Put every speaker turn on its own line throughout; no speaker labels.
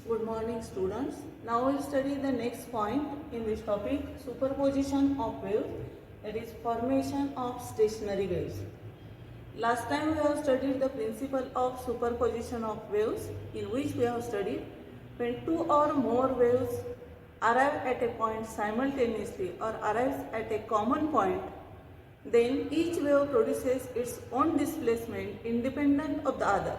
Good morning students. Now we'll study the next point in this topic, superposition of waves, that is formation of stationary waves. Last time we have studied the principle of superposition of waves, in which we have studied when two or more waves arrive at a point simultaneously or arrives at a common point, then each wave produces its own displacement independent of the other.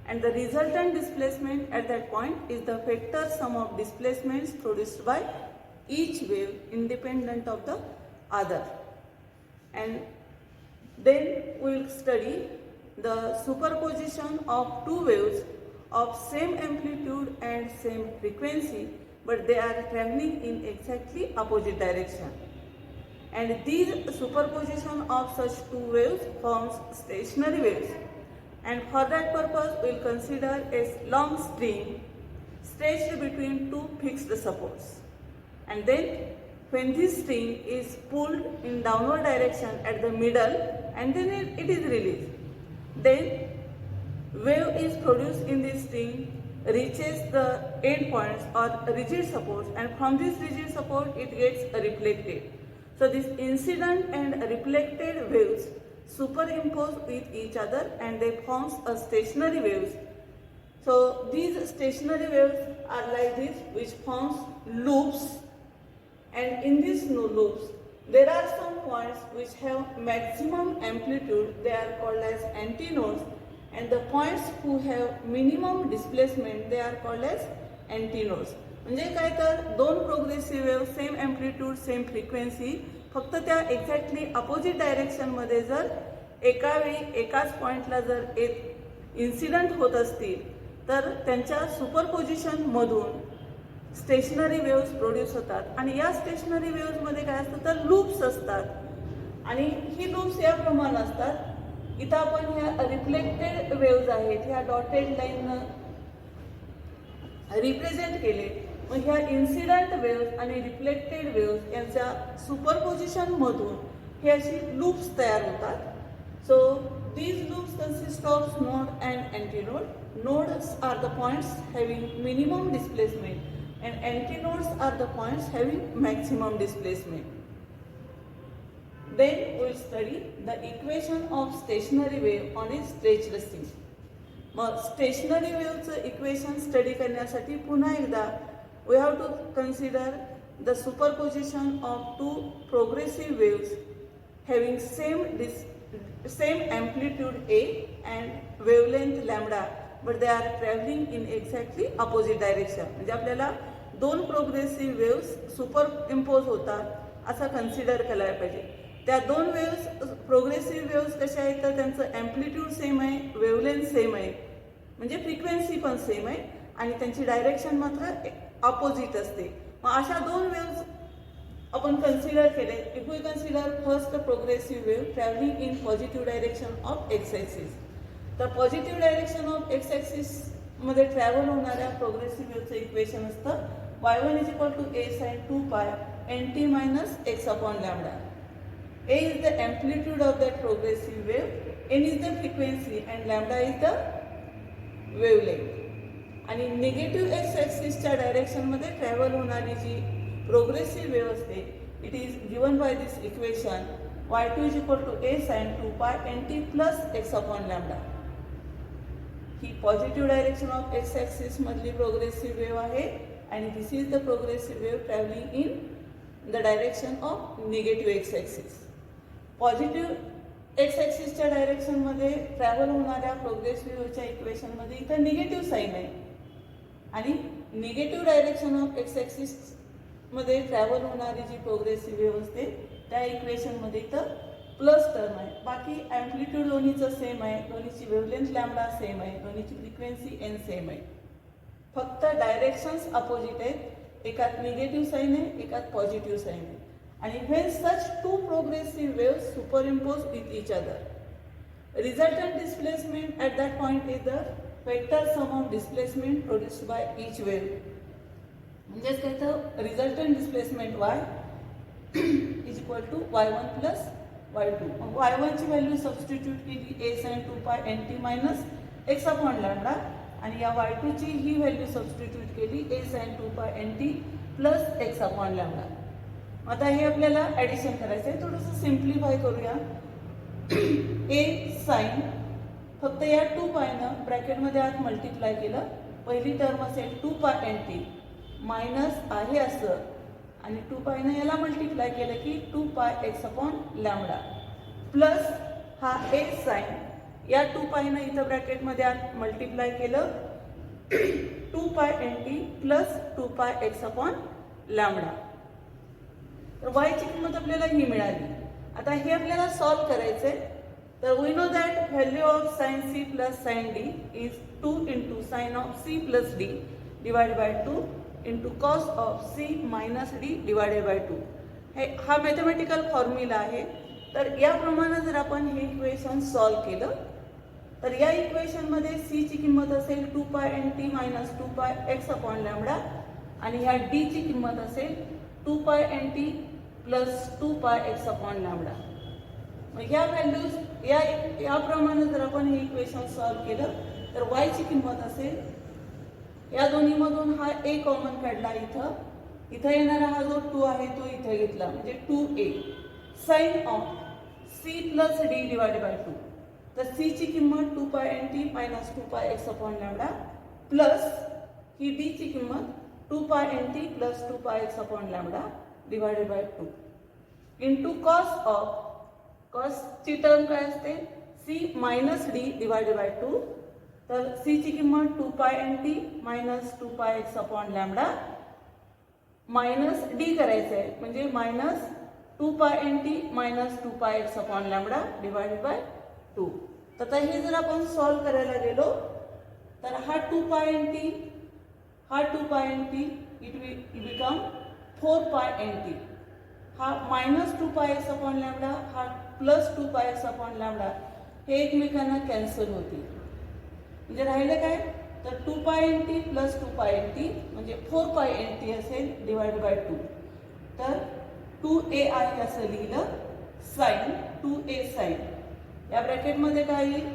And the resultant displacement at that point is the vector sum of displacements produced by each wave independent of the other. And then we will study the superposition of two waves of same amplitude and same frequency, but they are traveling in exactly opposite direction. And these superposition of such two waves forms stationary waves. And for that purpose, we will consider a long string stretched between two fixed supports. And then when this string is pulled in downward direction at the middle and then it is released, then wave is produced in this string, reaches the end points or rigid supports, and from this rigid support it gets reflected. So this incident and reflected waves superimpose with each other and they forms a stationary waves. So these stationary waves are like this, which forms loops, and in these loops there are some points which have maximum amplitude, they are called as antinodes, and the points who have minimum displacement they are called as antinodes. म्हणजे काय तर दोन progressive wave same amplitude same frequency, फक्त त्या exactly opposite डायरेक्शनमध्ये जर एका वेळी एकाच पॉईंटला जर एक इन्सिडंट होत असतील तर त्यांच्या सुपरपोजिशनमधून स्टेशनरी वेव्स प्रोड्यूस होतात. आणि या स्टेशनरी वेव्समध्ये काय असतं तर लूप्स असतात आणि ही लूप्स याप्रमाणे असतात. इथं आपण ह्या रिफ्लेक्टेड वेव्स आहेत ह्या डॉटेड लाईननं रिप्रेझेंट केले. मग ह्या इन्सिडंट वेव्स आणि रिफ्लेक्टेड वेव्स यांच्या सुपरपोजिशनमधून हे अशी लूप्स तयार होतात. So these loops consist of node and antinode. Nodes are the points having minimum displacement and antinodes are the points having maximum displacement. Then we will study the equation of stationary wave on a stretched string. मग stationery वेव्हचं equation study करण्यासाठी पुन्हा एकदा we have to consider the superposition of two progressive waves having same amplitude A and wavelength lambda, but they are traveling in exactly opposite direction. म्हणजे आपल्याला दोन progressive waves super impose होतात असं consider करायला पाहिजे. त्या दोन वेव्स प्रोग्रेसिव्ह वेव्स कशा आहेत तर त्यांचं अँप्लिट्यूड सेम आहे, वेवलेंथ सेम आहे, म्हणजे फ्रिक्वेन्सी पण सेम आहे आणि त्यांची डायरेक्शन मात्र ऑपोजिट असते. मग अशा दोन वेव्स आपण कन्सिडर केले. If we consider first progressive wave travelling in positive direction of X axis, तर positive direction of X axis मध्ये ट्रॅव्हल होणाऱ्या प्रोग्रेसिव्ह वेव्हचं इक्वेशन असतं y1 is equal to a sin 2 pi nt minus x upon lambda. A is the amplitude of that progressive wave, n is the frequency and lambda is the wavelength. आणि negative X ॲक्सिसच्या डायरेक्शनमध्ये travel होणारी जी progressive wave असते it is given by this equation y2 is equal to a sin 2 pi nt plus x upon lambda. ही positive direction of X axis मधली progressive wave आहे आणि this is the progressive wave travelling in the direction of negative X axis. Positive X ॲक्सिसच्या डायरेक्शनमध्ये travel होणाऱ्या progressive वेव्हच्या इक्वेशनमध्ये इथं निगेटिव्ह साईन आहे आणि negative direction of X axis मध्ये ट्रॅव्हल होणारी जी प्रोग्रेसिव्ह वेव्ह असते त्या इक्वेशनमध्ये इथं प्लस टर्म आहे. बाकी ॲम्प्लिट्यूड दोन्हीचं सेम आहे, दोन्हीची वेवलेंथ लॅम्बडा सेम आहे, दोन्हीची फ्रिक्वेन्सी एन सेम आहे, फक्त डायरेक्शन्स अपोजिट आहेत. एकात निगेटिव्ह साईन आहे, एकात पॉझिटिव्ह साईन आहे. आणि when such two progressive waves superimpose with each other, resultant displacement at that point is the vector sum of displacement produced by each wave. म्हणजेच काय तर resultant displacement y is equal to y1 plus y2. मग y1 ची value substitute केली a sin 2 pi nt minus x upon lambda आणि या y2 ची ही व्हॅल्यू सबस्टिट्यूट केली a sin 2 pi nt plus x upon lambda. आता हे आपल्याला ॲडिशन करायचं आहे. थोडंसं सिम्प्लिफाय करूया. a sin फक्त या 2 पायनं ब्रॅकेटमध्ये आत मल्टिप्लाय केलं. पहिली टर्म असेल 2 pi nt मायनस आहे असं आणि 2 पायनं याला मल्टिप्लाय केलं की 2 pi x upon lambda plus हा a sin या 2 पायनं इथं ब्रॅकेटमध्ये आत मल्टिप्लाय केलं 2 pi nt plus 2 pi x upon lambda. तर y ची किंमत आपल्याला ही मिळाली. आता हे आपल्याला सॉल्व करायचंय. तर we know that value of sine c plus sine d is 2 into sine of c plus d divided by 2 into cos of c minus d divided by 2. हा मॅथमॅटिकल फॉर्म्युला आहे. तर याप्रमाणे जर आपण हे इक्वेशन सॉल्व केलं तर या इक्वेशनमध्ये c ची किंमत असेल 2 pi nt minus 2 pi x upon lambda आणि ह्या d ची किंमत असेल 2 pi nt plus 2 pi x upon lambda. मग ह्या व्हॅल्यूज याप्रमाणे जर आपण हे इक्वेशन सॉल्व केलं तर y ची किंमत असेल या दोन्हीमधून हा a कॉमन काढला इथं येणारा हा जो 2 आहे तो इथे घेतला म्हणजे 2a sine of c plus d divided by 2. तर c ची किंमत 2 pi nt minus 2 pi x upon lambda plus ही d ची किंमत 2 pi nt plus 2 pi x upon lambda divided by 2 into cos ची टर्म काय असते c minus d divided by 2. तर c ची किंमत 2 pi nt minus 2 pi x upon lambda minus d करायचं आहे म्हणजे minus 2 pi nt minus 2 pi x upon lambda divided by 2. तर हे जर आपण सॉल्व करायला गेलो तर हा 2 pi nt it will become 4 pi nt. हा minus 2 pi x upon lambda हा plus 2 pi x upon lambda हे एकमेकांना कॅन्सल होतील. म्हणजे राहिलं काय तर 2 pi nt plus 2 pi nt म्हणजे 4 pi nt असेल डिवाइडेड बाय 2. तर 2a आहे असं लिहिलं साइन 2a साइन या ब्रॅकेटमध्ये काय येईल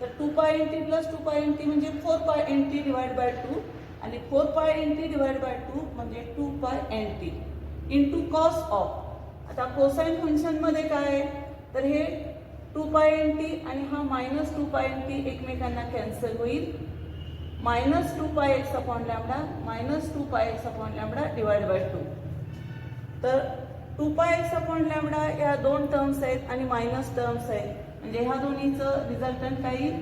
तर 2 pi nt plus 2 pi nt म्हणजे 4 pi nt डिवाइड बाय 2 आणि 4 pi nt डिवाइड बाय 2 म्हणजे 2 pi nt into cos of. आता कोसाइन फंक्शन मध्ये काय आहे तर हे 2 pi nt आणि हा मायनस 2 pi nt एकमेकांना कॅन्सल होईल. Minus 2 pi x upon lambda minus 2 pi x upon lambda divide by 2. तर 2 pi x अपॉन लॅम्बडा या दोन टर्म्स आहेत आणि मायनस टर्म्स आहेत म्हणजे ह्या दोन्हीचं रिझल्टंट काय येईल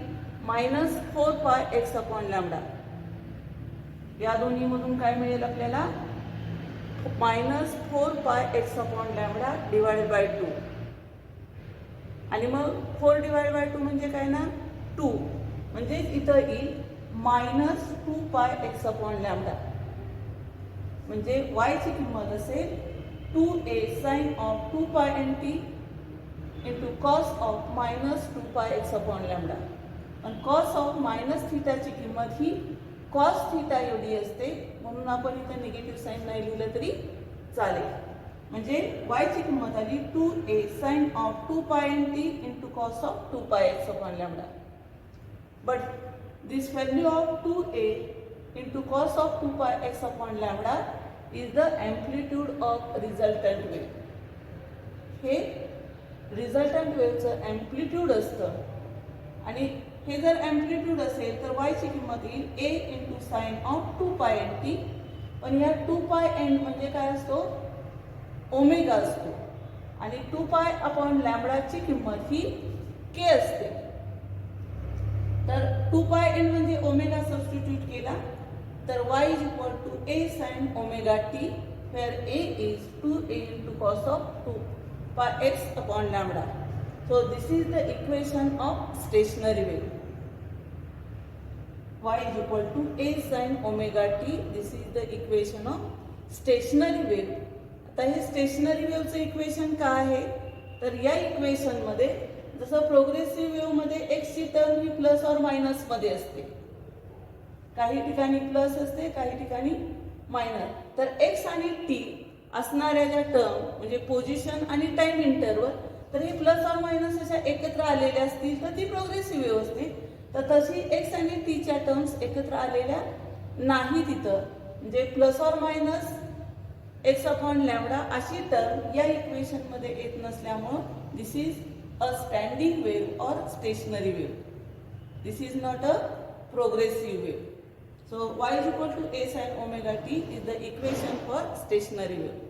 minus 4 pi x upon lambda. या दोन्हीमधून काय मिळेल आपल्याला minus 4 pi x upon lambda divided by 2. आणि मग 4 डिवाइड बाय 2 म्हणजे काय ना 2 म्हणजे इथं येईल minus 2 pi x upon lambda म्हणजे y ची किंमत असेल 2a sine of 2 pi nt into cos of minus 2 pi x upon lambda. आणि कॉस ऑफ मायनस थिटाची किंमत ही कॉस थिटा एवढी असते म्हणून आपण इथं निगेटिव्ह साइन नाही लिहिलं तरी चालेल. म्हणजे y ची किंमत आली 2a sine of 2 pi nt into cos of 2 pi x upon lambda. But this value of 2a into cos of 2 pi x upon lambda is the amplitude of resultant wave. हे resultant वेव्हचं amplitude असतं आणि हे जर amplitude असेल तर y ची किंमत येईल a into sine of 2 pi nt. पण या 2 pi n म्हणजे काय असतो ओमेगा असतो आणि 2 pi अपॉन लॅम्बडाची किंमत ही k असते. तर 2 pi n म्हणजे ओमेगा सबस्टिट्यूट केला तर y is equal to a sin omega t where a is 2a into cos of 2 pi x upon lambda. So this is the equation of stationary wave. Y is equal to a sin omega t. This is the equation of stationary wave. आता हे stationery वेव्हचं equation काय आहे तर या equation मध्ये जसं progressive wave मध्ये x ची term he plus or minus मध्ये असते. काही ठिकाणी प्लस असते काही ठिकाणी मायनस. तर x आणि t असणाऱ्या ज्या टर्म म्हणजे पोझिशन आणि टाइम इंटरवल तर हे प्लस और मायनस अशा एकत्र आलेल्या असतील तर ती प्रोग्रेसिव्ह वेव्ह असते. तर तशी एक्स आणि टीच्या टर्म्स एकत्र आलेल्या नाही तिथं, म्हणजे plus or minus X upon lambda अशी टर्म या इक्वेशनमध्ये येत नसल्यामुळं this is a standing wave or stationary wave. This is not a progressive wave. So y is equal to a sin omega t is the equation for stationary wave.